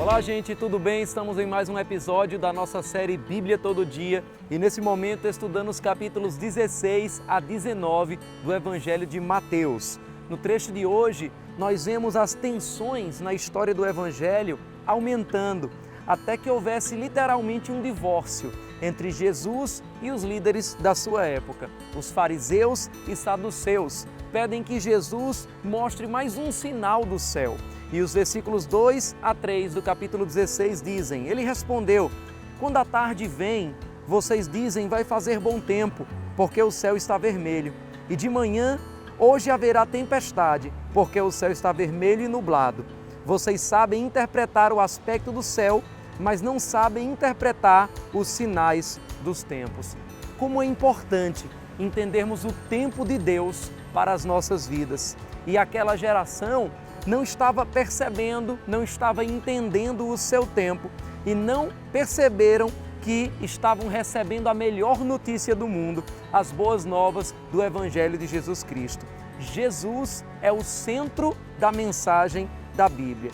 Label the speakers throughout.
Speaker 1: Olá, gente, tudo bem? Estamos em mais um episódio da nossa série Bíblia Todo Dia e nesse momento estudando os capítulos 16 a 19 do Evangelho de Mateus. No trecho de hoje, nós vemos as tensões na história do Evangelho aumentando, até que houvesse literalmente um divórcio entre Jesus e os líderes da sua época. Os fariseus e saduceus pedem que Jesus mostre mais um sinal do céu. E os versículos 2 a 3 do capítulo 16 dizem: Ele respondeu: Quando a tarde vem, vocês dizem vai fazer bom tempo, porque o céu está vermelho. E de manhã, hoje haverá tempestade, porque o céu está vermelho e nublado. Vocês sabem interpretar o aspecto do céu, mas não sabem interpretar os sinais dos tempos. Como é importante entendermos o tempo de Deus para as nossas vidas. E aquela geração não estava percebendo, não estava entendendo o seu tempo e não perceberam que estavam recebendo a melhor notícia do mundo, as boas novas do Evangelho de Jesus Cristo. Jesus é o centro da mensagem da Bíblia.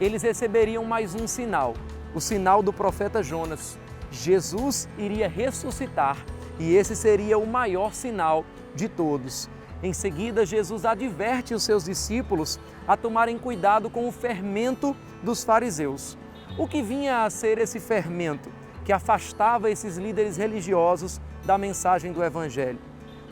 Speaker 1: Eles receberiam mais um sinal, o sinal do profeta Jonas. Jesus iria ressuscitar e esse seria o maior sinal de todos. Em seguida, Jesus adverte os seus discípulos a tomarem cuidado com o fermento dos fariseus. O que vinha a ser esse fermento que afastava esses líderes religiosos da mensagem do Evangelho?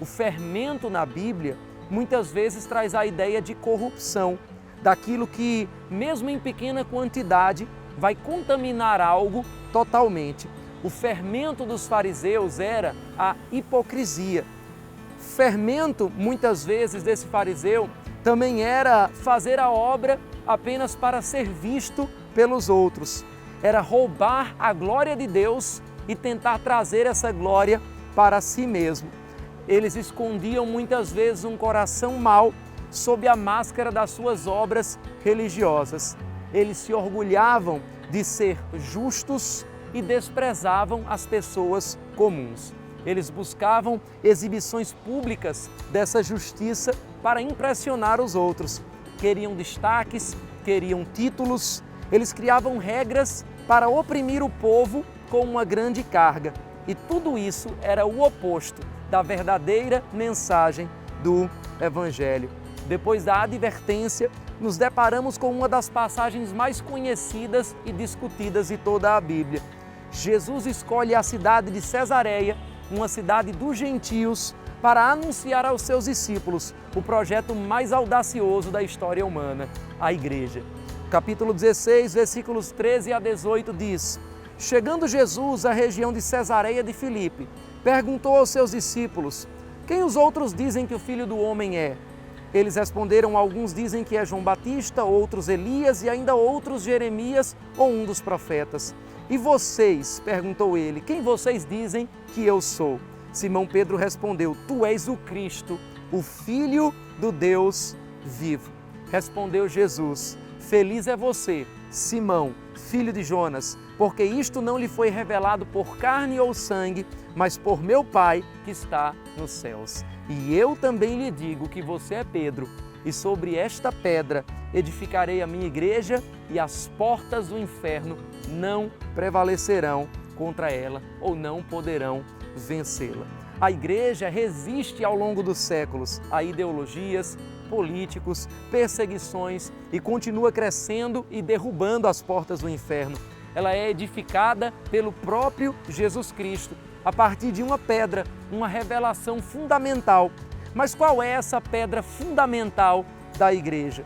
Speaker 1: O fermento na Bíblia muitas vezes traz a ideia de corrupção, daquilo que, mesmo em pequena quantidade, vai contaminar algo totalmente. O fermento dos fariseus era a hipocrisia. Fermento, muitas vezes, desse fariseu também era fazer a obra apenas para ser visto pelos outros. Era roubar a glória de Deus e tentar trazer essa glória para si mesmo. Eles escondiam muitas vezes um coração mau sob a máscara das suas obras religiosas. Eles se orgulhavam de ser justos e desprezavam as pessoas comuns. Eles buscavam exibições públicas dessa justiça para impressionar os outros. Queriam destaques, queriam títulos, eles criavam regras para oprimir o povo com uma grande carga. E tudo isso era o oposto da verdadeira mensagem do Evangelho. Depois da advertência, nos deparamos com uma das passagens mais conhecidas e discutidas de toda a Bíblia. Jesus escolhe a cidade de Cesareia, uma cidade dos gentios, para anunciar aos seus discípulos o projeto mais audacioso da história humana, a Igreja. Capítulo 16, versículos 13 a 18 diz: Chegando Jesus à região de Cesareia de Filipe, perguntou aos seus discípulos: Quem os outros dizem que o Filho do Homem é? Eles responderam: alguns dizem que é João Batista, outros Elias e ainda outros Jeremias ou um dos profetas. E vocês, perguntou ele, quem vocês dizem que eu sou? Simão Pedro respondeu: Tu és o Cristo, o Filho do Deus vivo. Respondeu Jesus: Feliz é você, Simão, filho de Jonas, porque isto não lhe foi revelado por carne ou sangue, mas por meu Pai que está nos céus. E eu também lhe digo que você é Pedro, e sobre esta pedra edificarei a minha igreja, e as portas do inferno não prevalecerão contra ela, ou não poderão vencê-la. A igreja resiste ao longo dos séculos a ideologias, políticos, perseguições e continua crescendo e derrubando as portas do inferno. Ela é edificada pelo próprio Jesus Cristo, a partir de uma pedra, uma revelação fundamental. Mas qual é essa pedra fundamental da igreja?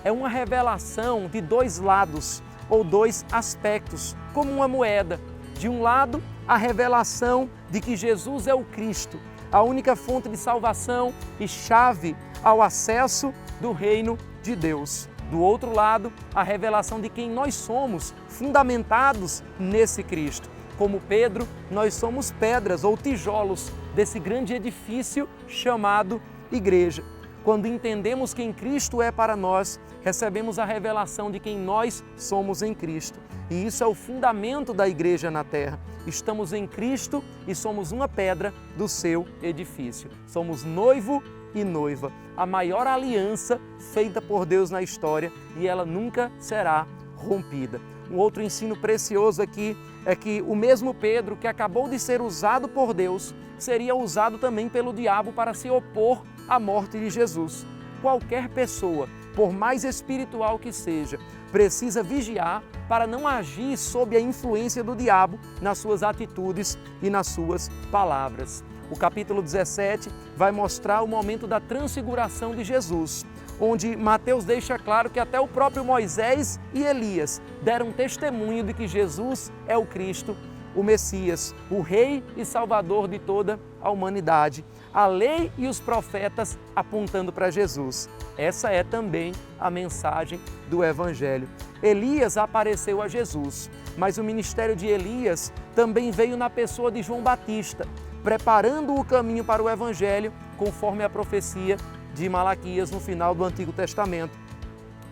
Speaker 1: É uma revelação de dois lados, ou dois aspectos, como uma moeda. De um lado, a revelação de que Jesus é o Cristo, a única fonte de salvação e chave ao acesso do reino de Deus. Do outro lado, a revelação de quem nós somos, fundamentados nesse Cristo. Como Pedro, nós somos pedras ou tijolos desse grande edifício chamado Igreja. Quando entendemos quem Cristo é para nós, recebemos a revelação de quem nós somos em Cristo. E isso é o fundamento da igreja na terra. Estamos em Cristo e somos uma pedra do seu edifício. Somos noivo e noiva, a maior aliança feita por Deus na história, e ela nunca será rompida. Um outro ensino precioso aqui é que o mesmo Pedro que acabou de ser usado por Deus, seria usado também pelo diabo para se opor à morte de Jesus. Qualquer pessoa, por mais espiritual que seja, precisa vigiar para não agir sob a influência do diabo nas suas atitudes e nas suas palavras. O capítulo 17 vai mostrar o momento da transfiguração de Jesus, onde Mateus deixa claro que até o próprio Moisés e Elias deram testemunho de que Jesus é o Cristo, o Messias, o Rei e Salvador de toda a humanidade. A lei e os profetas apontando para Jesus. Essa é também a mensagem do Evangelho. Elias apareceu a Jesus, mas o ministério de Elias também veio na pessoa de João Batista, preparando o caminho para o Evangelho, conforme a profecia de Malaquias no final do Antigo Testamento.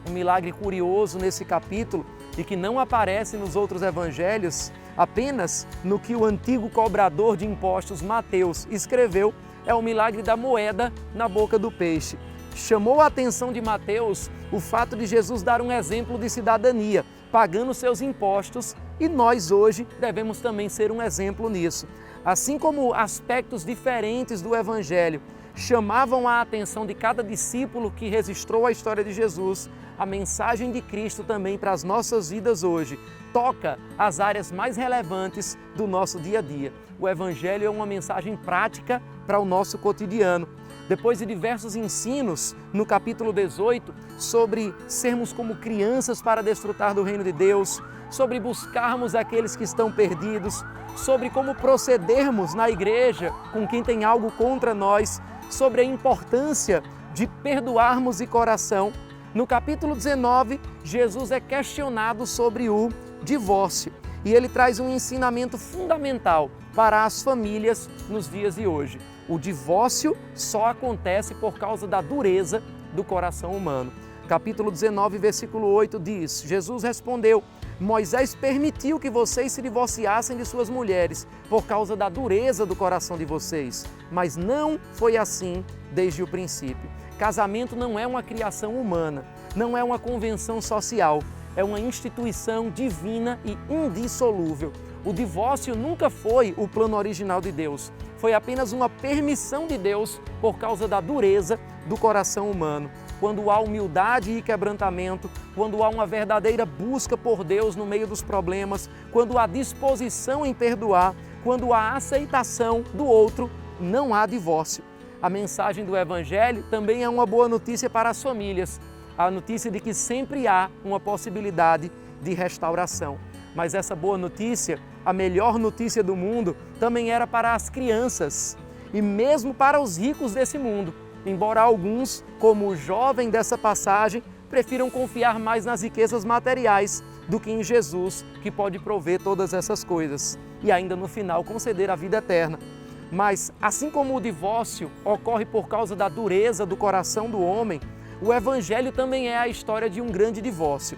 Speaker 1: Um milagre curioso nesse capítulo e que não aparece nos outros evangelhos, apenas no que o antigo cobrador de impostos Mateus escreveu, é o milagre da moeda na boca do peixe. Chamou a atenção de Mateus o fato de Jesus dar um exemplo de cidadania, pagando seus impostos, e nós hoje devemos também ser um exemplo nisso. Assim como aspectos diferentes do Evangelho chamavam a atenção de cada discípulo que registrou a história de Jesus, a mensagem de Cristo também para as nossas vidas hoje toca as áreas mais relevantes do nosso dia a dia. O Evangelho é uma mensagem prática para o nosso cotidiano. Depois de diversos ensinos no capítulo 18 sobre sermos como crianças para desfrutar do reino de Deus, sobre buscarmos aqueles que estão perdidos, sobre como procedermos na igreja com quem tem algo contra nós, sobre a importância de perdoarmos de coração. No capítulo 19, Jesus é questionado sobre o divórcio e ele traz um ensinamento fundamental para as famílias nos dias de hoje. O divórcio só acontece por causa da dureza do coração humano. Capítulo 19, versículo 8 diz: Jesus respondeu: Moisés permitiu que vocês se divorciassem de suas mulheres por causa da dureza do coração de vocês, mas não foi assim desde o princípio. Casamento não é uma criação humana, não é uma convenção social, é uma instituição divina e indissolúvel. O divórcio nunca foi o plano original de Deus, foi apenas uma permissão de Deus por causa da dureza do coração humano. Quando há humildade e quebrantamento, quando há uma verdadeira busca por Deus no meio dos problemas, quando há disposição em perdoar, quando há aceitação do outro, não há divórcio. A mensagem do Evangelho também é uma boa notícia para as famílias, a notícia de que sempre há uma possibilidade de restauração. Mas essa boa notícia, a melhor notícia do mundo, também era para as crianças e mesmo para os ricos desse mundo. Embora alguns, como o jovem dessa passagem, prefiram confiar mais nas riquezas materiais do que em Jesus, que pode prover todas essas coisas e ainda no final conceder a vida eterna. Mas, assim como o divórcio ocorre por causa da dureza do coração do homem, o Evangelho também é a história de um grande divórcio.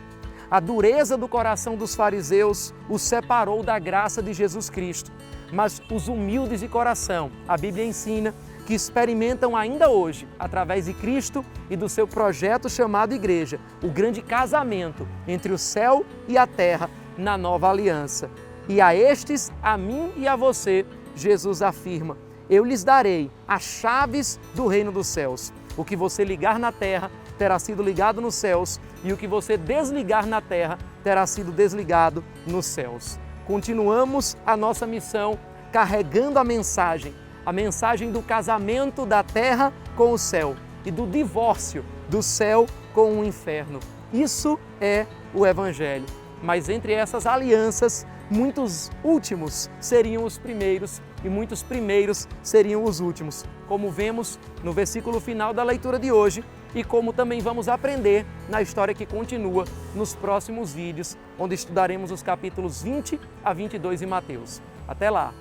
Speaker 1: A dureza do coração dos fariseus os separou da graça de Jesus Cristo, mas os humildes de coração, a Bíblia ensina, que experimentam ainda hoje, através de Cristo e do seu projeto chamado Igreja, o grande casamento entre o céu e a terra na nova aliança. E a estes, a mim e a você, Jesus afirma: eu lhes darei as chaves do reino dos céus. O que você ligar na terra terá sido ligado nos céus, e o que você desligar na terra terá sido desligado nos céus. Continuamos a nossa missão carregando a mensagem do casamento da terra com o céu e do divórcio do céu com o inferno. Isso é o Evangelho. Mas entre essas alianças, muitos últimos seriam os primeiros e muitos primeiros seriam os últimos, como vemos no versículo final da leitura de hoje e como também vamos aprender na história que continua nos próximos vídeos, onde estudaremos os capítulos 20 a 22 de Mateus. Até lá!